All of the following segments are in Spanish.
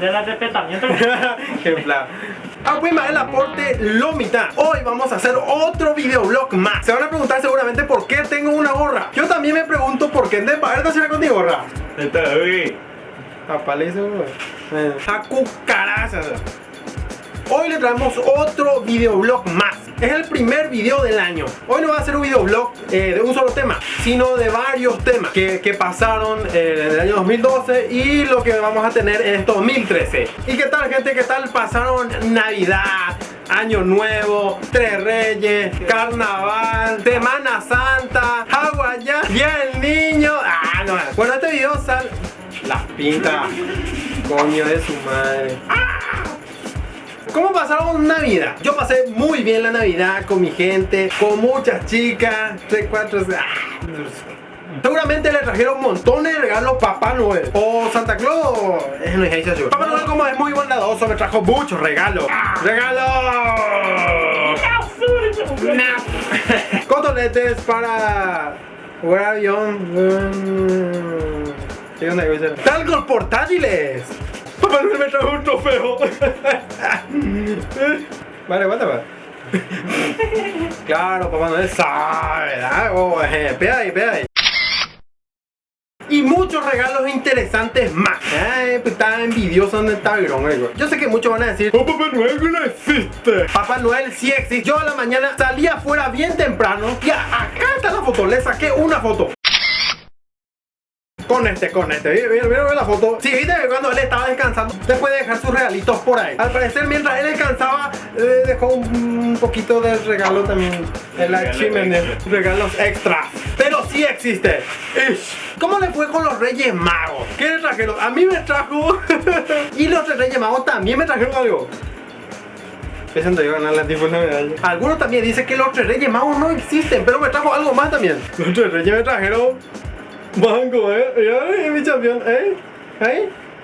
de la respetamiento. Qué plan. Pues más el aporte Lomita. Hoy vamos a hacer otro videoblog más. Se van a preguntar seguramente por qué tengo una gorra. Yo también me pregunto por qué de pagar de con mi gorra. Papá le hizo a cucarachas. Hoy le traemos otro videoblog más. Es el primer video del año. Hoy no va a ser un videoblog de un solo tema, sino de varios temas que pasaron en el año 2012 y lo que vamos a tener en este 2013. ¿Y qué tal, gente? ¿Qué tal pasaron Navidad, Año Nuevo, Tres Reyes, Carnaval, Semana Santa, Hawaiian, Día del Niño? No. Bueno, este video sale... Las pintas, coño de su madre. ¿Cómo pasaron Navidad? Yo pasé muy bien la Navidad con mi gente, con muchas chicas, 3, 4... Seguramente le trajeron montones de regalos Papá Noel o Santa Claus. No es eso. Papá Noel, como es muy bondadoso, me trajo muchos regalos. ¡Regalos! Cotonetes para jugar avión. Talcos portátiles. Papá Noel me trajo un trofeo. Vale, aguanta. Claro, Papá Noel sabe, ¿verdad? Espera ahí. Y muchos regalos interesantes más. Pues estaba envidioso donde está Virón. Yo sé que muchos van a decir: oh, Papá Noel no existe. Papá Noel sí existe. Yo a la mañana salí afuera bien temprano y acá está la foto. Le saqué una foto. Con este. Mira la foto. Sí, viste que cuando él estaba descansando, después de dejar sus regalitos por ahí. Al parecer, mientras él descansaba, dejó un poquito de regalo también en la chimenea. Regalos extras. Pero sí existe. ¿Cómo le fue con los Reyes Magos? ¿Qué le trajeron? A mí me trajo. Y los Reyes Magos también me trajeron algo. Pensando yo ganar la tipo de medalla. Algunos también dicen que los tres Reyes Magos no existen, pero me trajo algo más también. Los tres Reyes me trajeron mango, ay, mi campeón,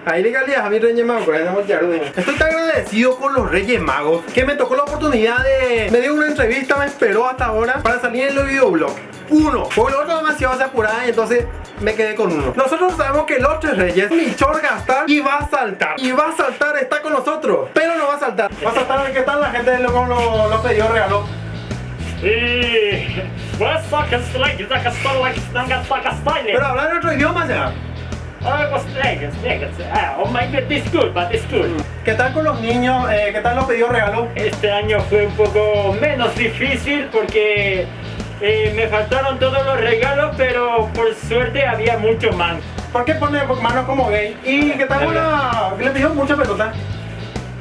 ahí le calías a mi Reyes Magos. Estoy tan agradecido con los Reyes Magos que me tocó la oportunidad de... Me dio una entrevista, me esperó hasta ahora para salir en los videoblogs. Uno, porque el otro demasiado se apuraba y entonces me quedé con uno. Nosotros sabemos que los tres Reyes, Michor gastar y va a saltar. Y va a saltar, está con nosotros, pero no va a saltar. Va a saltar a ver qué tal la gente lo pidió regalo. Pero hablar en otro idioma ya. ¿Qué tal con los niños? ¿Qué tal los pedidos regalos? Este año fue un poco menos difícil porque me faltaron todos los regalos, pero por suerte había mucho mango. ¿Por qué pone manos como gay? ¿Y qué tal le pidió mucha pelota?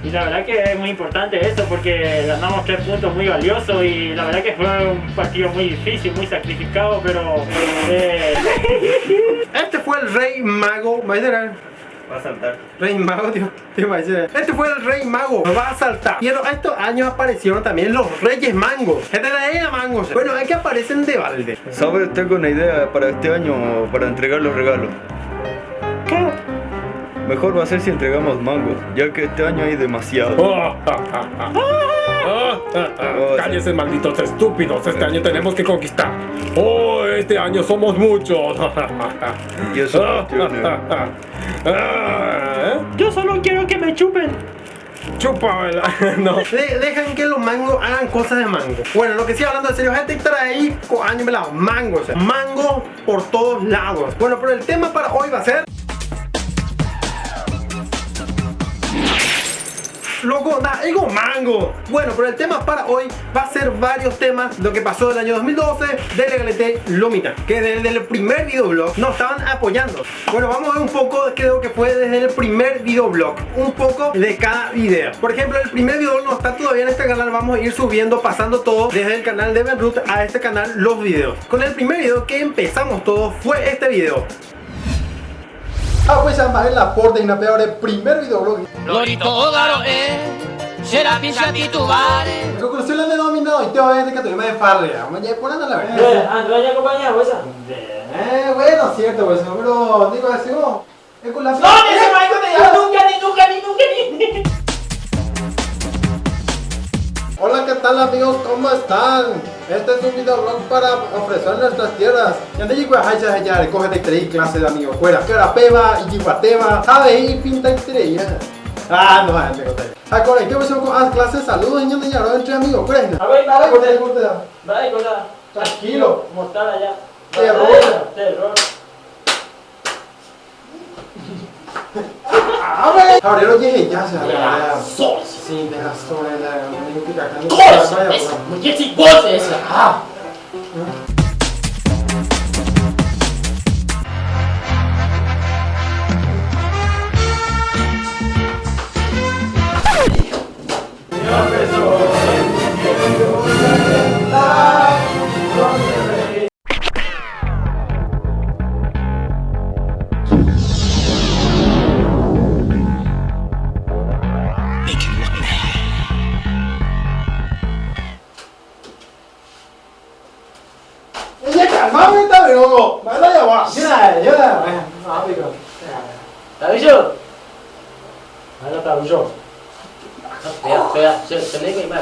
Y la verdad que es muy importante eso porque ganamos 3 puntos muy valiosos y la verdad que fue un partido muy difícil, muy sacrificado, pero... Este fue el Rey Mago. ¿Va a saltar. Rey Mago, tío. Este fue el Rey Mago. Va a saltar. Y estos años aparecieron también los Reyes Mangos. Este era mangos. Bueno, es que aparecen de balde. ¿Sabes? Tengo una idea para este año para entregar los regalos. ¿Qué? Mejor va a ser si entregamos mangos, ya que este año hay demasiado. Cállese, malditos estúpidos. Este año tenemos que conquistar. Este año somos muchos. Y eso Yo solo quiero que me chupen. Chupa, ¿verdad? No. Dejan que los mangos hagan cosas de mango. Bueno, lo que sigue hablando de serio, gente, trae años pelados. Mangos. Mango por todos lados. Bueno, pero el tema para hoy va a ser... Loco, digo mango. Bueno, pero el tema para hoy va a ser varios temas. Lo que pasó del año 2012 de Legalité Lomita, que desde el primer videoblog nos estaban apoyando. Bueno, vamos a ver un poco, creo que fue desde el primer videoblog, un poco de cada video. Por ejemplo, el primer video no está todavía en este canal. Vamos a ir subiendo, pasando todo desde el canal de Benroot a este canal, los videos. Con el primer video que empezamos todo fue este video. Pues a el aporte y una peor el primer videoblog. Lorito Garo, será pincha titubare. La conclusión la he denominado y te voy a decir que te me farrea. Vamos a ponerla la verdad. Andrés, acompaña, pues. Bueno, cierto, pues, pero digo así, no. Es con la. ¡No, ese Michael te llama! ¡Nunca! Hola, ¿qué tal amigos? ¿Cómo están? Este es un videoblog para ofrecer nuestras tierras. Ya te digo, ya coge de 3 clases de amigos fuera. Carapeba y Yiguateba, sabe y pinta estrella. Ah, no, me conté. Ahora, ¿qué pasó con las clases? Saludos, niños de Yarro, entre amigos, fuera. A ver, Dale, tranquilo. Mortal allá. Terror. Ahora lo que ya se habla. Sí, de las sobre la música acá. Porque se gosta essa.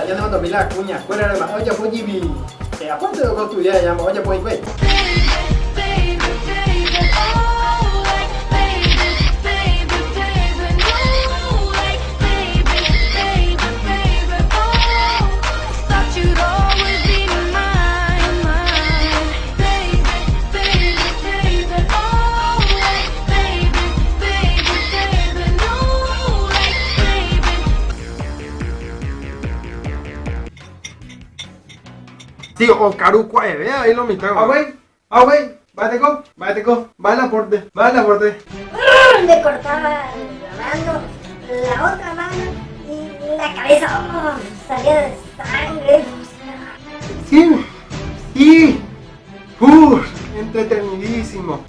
Ya no tomé la cuña, fuera de la olla, pues Jimmy. Aparte de lo que estudié, ya me olla, pues, güey. Sí, o Carucua, vea ahí lo mitad. Güey, baila aporte. Le cortaba la mano, la otra mano y la cabeza salía de sangre. Sí. Entretenidísimo.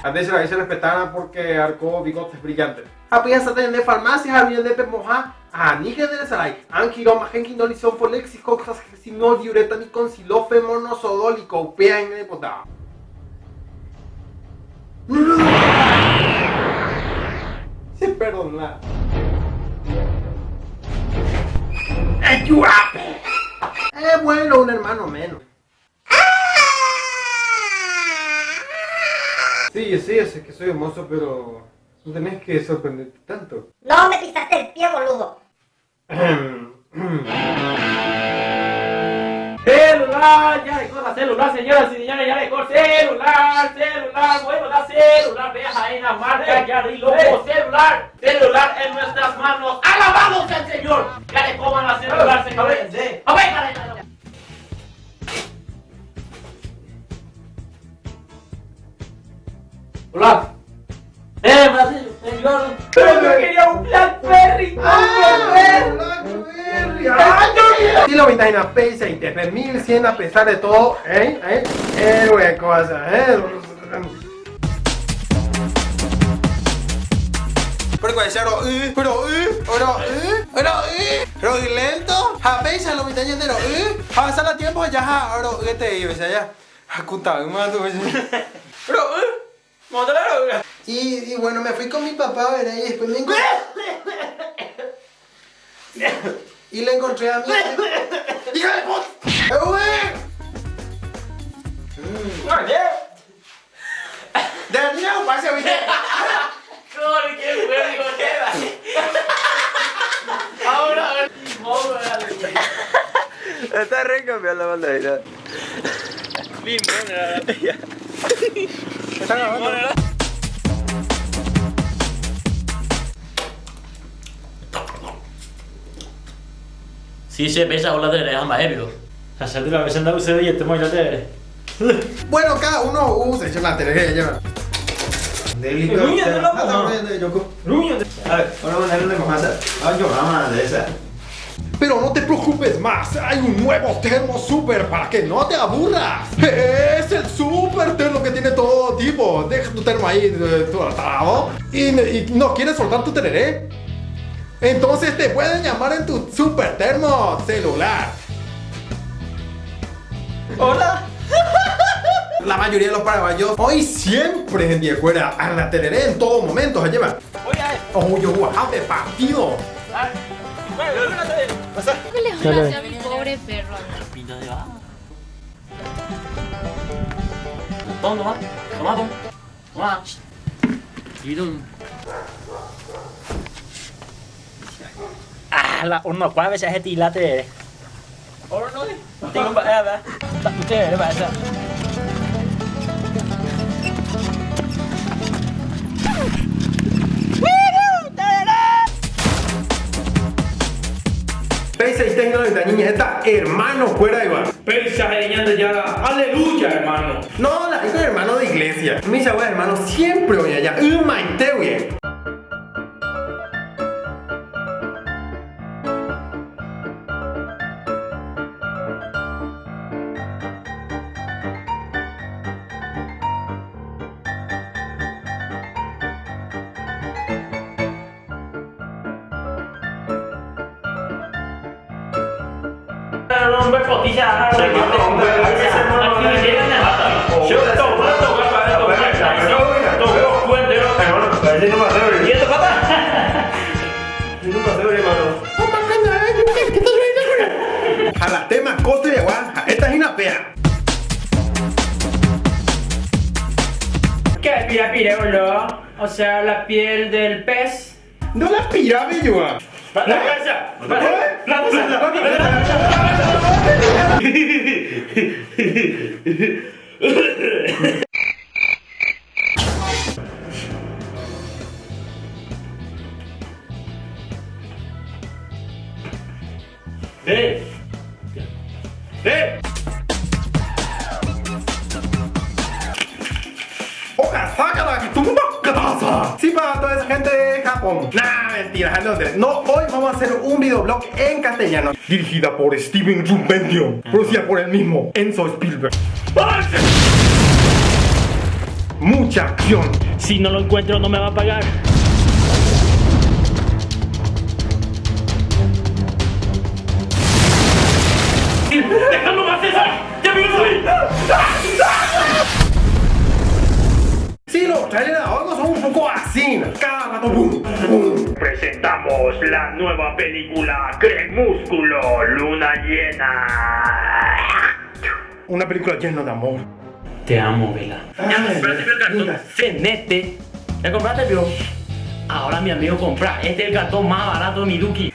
A veces ahí se respetaban porque arcó bigotes brillantes. Apenas a tener farmacias, había de pemoja. Níger de Saray, Anquiroma, Genquinolizón, Folexico, Xasinol, Diureta, Niconcilofe, Monosodólico, Upea en el potado. Se perdona. ¡Ayúdame! Bueno, un hermano menos. Sí, sé que soy hermoso, pero no tenés que sorprenderte tanto. No me pisaste el pie, boludo. Celular, ya dejó la celular, señoras y señores, ya dejó celular, voy a botar celular, veas ahí la marca, ya di loco, celular en nuestras manos, alabado sea el Señor, ya le coman la celular, señores, a ver, hola, señor, pero yo quería un Blackberry, Si lo ventaja pesa y te per 1100 a pesar de todo, güey, cosa, pero lento, a pesa lo ventaja entero, pasa la tiempo ya, ahora, te iba ya, contaba, pero, y bueno, me fui con mi papá, ¿verdad? Y después me encontré. Y le encontré a mi. ¡Hija de puta! ¡Daniel, pase a mi! ¡Corre, qué bueno, ahora, Está re cambiando la banderita. ¿Está grabando? Si se pensa con la tele, es más ebrio. Hacerte la versión de UCD y este muy la tele. Bueno, cada uno usa la tele, ya. Pero no te preocupes más, hay un nuevo termo super para que no te aburras. Es el super termo que tiene todo tipo. Deja tu termo ahí todo atado y no quieres soltar tu tereré. Entonces te pueden llamar en tu super termo celular. Hola. La mayoría de los paraguayos hoy siempre en Viejuera a la tereré en todo momento se llevan. Oye, Oye, guapo de partido. ah, Pasa. ¿Qué le voy a hacer a mi pobre perro? Pinta de va. Toma. Toma. La uno qua với sẽ hết tí lát thế. Ôi nói. Tiếng không bả ba. Tặng chơi đấy bạn sao? Pese y tengo la niñeta, hermano, fuera de bar. Pensa ya, aleluya, hermano. No, la hijo de hermano de iglesia. Mis abuelos hermanos siempre voy allá. Maite, güey. Non vuoi potizia, non A la tema coste de agua, esta es una pea. ¿Qué pirapire, boludo? O sea, la piel del pez. No la pirame yo. La casa. Oja, sácala, que tú me vas. Sí, para toda esa gente de Japón. Nah, mentira, no, hoy vamos a hacer un videoblog en castellano. Dirigida por Steven Rumbendio. Producida por el mismo Enzo Spielberg. Mucha acción. Si no lo encuentro, no me va a pagar. ¡Déjalo más eso! ¡Ya me voy! Sí, los trailers de ahora son un poco así. Cada rato, boom, boom. Presentamos la nueva película Crepúsculo, Luna Llena. Una película llena de amor. Te amo, Vela. Ya compraste el cartón Cenete. ¿Ya compraste, Pio? Ahora mi amigo compra. Este es el cartón más barato de mi Duki.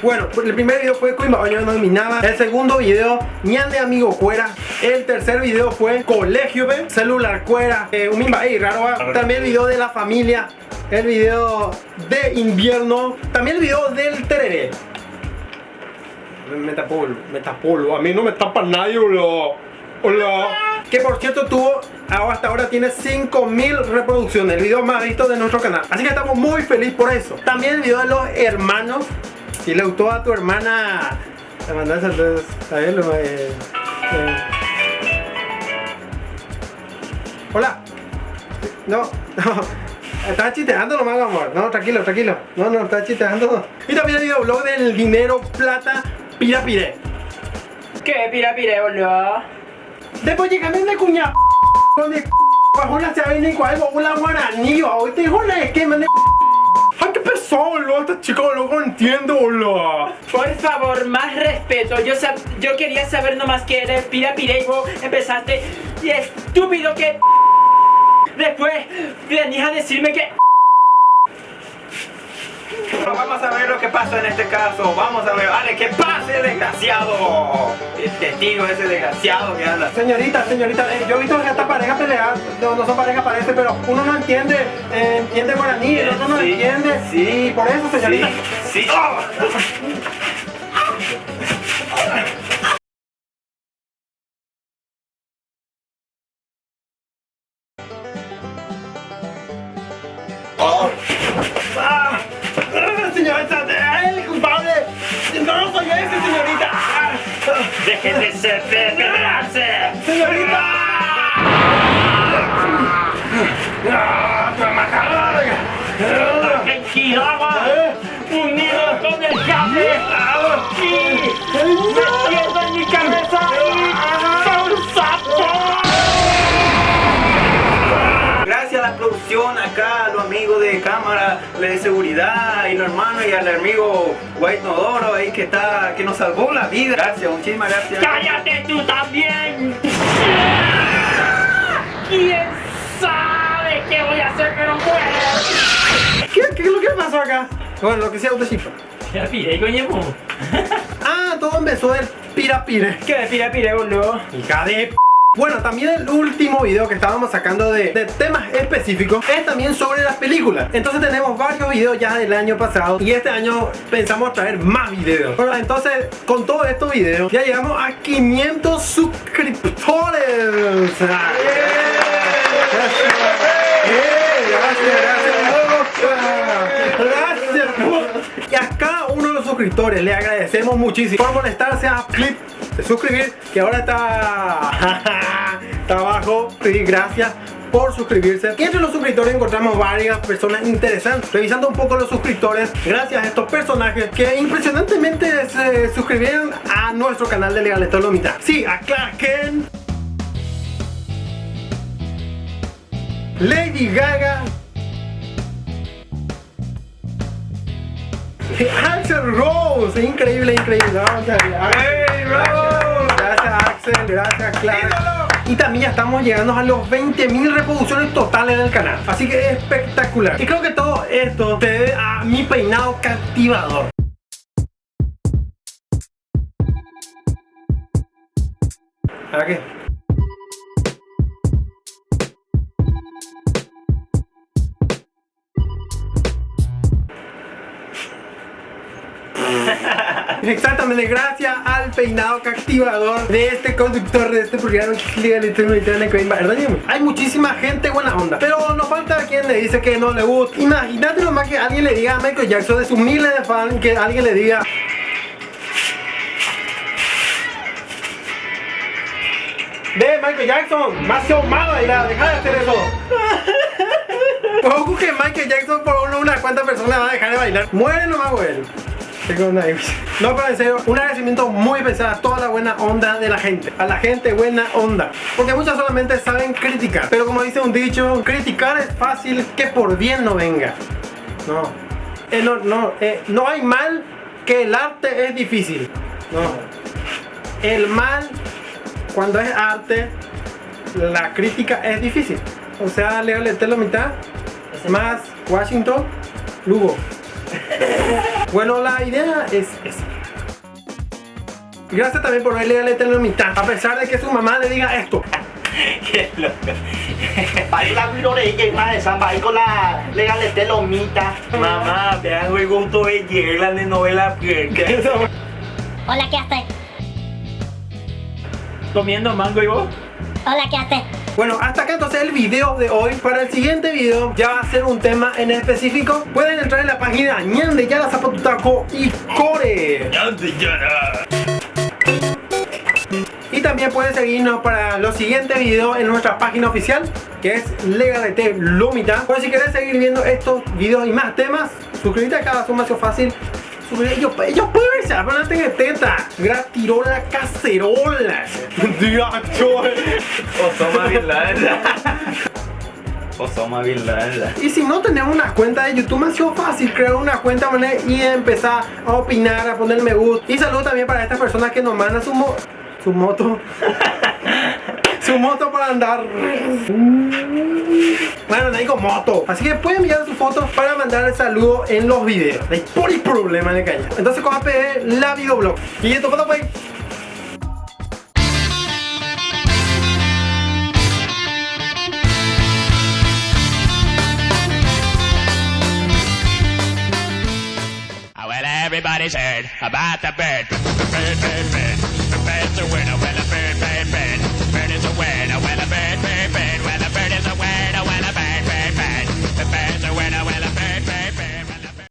Bueno, el primer video fue Coimbaño nominada. El segundo video, Ñande Amigo Cuera. El tercer video fue Colegio B, Celular Cuera. Un mimbaí raro. También el video de la familia. El video de invierno. También el video del tereré. Me tapó, a mí no me tapa nadie, boludo. Hola. Que por cierto tuvo, hasta ahora tiene 5000 reproducciones. El video más visto de nuestro canal. Así que estamos muy felices por eso. También el video de los hermanos. Si le gustó a tu hermana, te mandas entonces a él. Hola. No. Estaba chisteando nomás, amor. No, tranquilo. No, estaba chisteando. Y también el videoblog del dinero, plata, pirapire. ¿Qué pirapire, boludo? Después llegame de cuña con el bajo la llave ni cual la guaraní. Hoy te dijo la esquema de. ¡Ay, qué pesado, boludo! Este chico, loco, entiendo, boludo. Por favor, más respeto. Yo quería saber nomás que eres pirapire y vos empezaste. Y estúpido que. Después venís a decirme que. Vamos a ver lo que pasa en este caso. Vamos a ver, vale, que pase, desgraciado. El testigo ese desgraciado que anda. Señorita, yo he visto que esta pareja pelear, no son pareja parece, pero uno no entiende, entiende guaraní, el otro no Sí, entiende. sí. Y por eso, señorita. Sí. Señorita, el culpable. No soy ese, señorita. ¡Dejen de ser de pelearse! Señorita. ¡Tranquilo, agua! estado aquí metiendo en mi cabeza y un sapo. Gracias a la producción acá, a los amigos de cámara de seguridad y los hermanos y al amigo White Nodoro ahí que nos salvó la vida. Gracias, muchísimas gracias. ¡Cállate tú también! ¿Quién sabe qué voy a hacer que no pueda? ¿Qué es lo que pasó acá? Bueno, lo que sea usted chico. Ya pide, coño. Ah, todo empezó del pirapire. ¿Qué de pire, boludo? Hija de p. Bueno, también el último video que estábamos sacando de temas específicos es también sobre las películas. Entonces tenemos varios videos ya del año pasado y este año pensamos traer más videos. Bueno, entonces con todos estos videos ya llegamos a 500 suscriptores. Gracias. Y a cada uno de los suscriptores le agradecemos muchísimo por molestarse a clip de suscribir, que ahora está abajo. Y gracias por suscribirse. Y entre los suscriptores encontramos varias personas interesantes. Revisando un poco los suscriptores, gracias a estos personajes que impresionantemente se suscribieron a nuestro canal de Legaleto lo Mitad. Sí, a Clark Kent, Lady Gaga, Axel Rose. Increíble. ¡Hey, bravo! Gracias Axel, gracias Clark. Y también ya estamos llegando a los 20.000 reproducciones totales del canal. Así que es espectacular. Y creo que todo esto se debe a mi peinado captivador. ¿A qué? Exactamente, gracias al peinado captivador de este conductor de este programa. Hay muchísima gente buena onda, pero nos falta quien le dice que no le gusta. Imagínate nomás que alguien le diga a Michael Jackson, de sus miles de fans, que alguien le diga: ve Michael Jackson, más malo bailar, deja de hacer eso. Ojo que Michael Jackson por unas cuantas personas va a dejar de bailar. Muere nomás, güey. No, pero en serio, un agradecimiento muy especial a toda la buena onda de la gente. A la gente buena onda. Porque muchos solamente saben criticar. Pero como dice un dicho, criticar es fácil, que por bien no venga. No hay mal, que el arte es difícil. No. El mal, cuando es arte, la crítica es difícil. O sea, Legaleto lo Mitad más Washington, Lugo. Bueno, la idea es esa. Gracias también por ver Legaleto lo Mitad, a pesar de que su mamá le diga esto. Qué loco. Legaleto lo Mitad. Mamá, vean hoy gusto de llegar de novela. Hola, ¿qué haces? Comiendo mango y vos. Hola, ¿qué haces? Bueno, hasta acá entonces el video de hoy. Para el siguiente video ya va a ser un tema en específico. Pueden entrar en la página Ñande Yara Zapatutaco y Core. Y también pueden seguirnos para los siguientes videos en nuestra página oficial, que es Legaleto lo Mitad. Pues si querés seguir viendo estos videos y más temas, suscríbete acá, es más fácil. Ellos pueden verse, pero no tengan teta. Gratirola cacerola. Osama Bin Laden. Y si no tenemos una cuenta de YouTube, me ha sido fácil crear una cuenta y empezar a opinar, a poner me gusta. Y saludo también para estas personas que nos mandan su moto. Su moto para andar. Bueno, no digo moto. Así que pueden enviar sus fotos para mandar el saludo en los videos. No hay por el problema de caña. Entonces coja la videoblog. Y esto foto pues. Well, everybody's heard about the bird.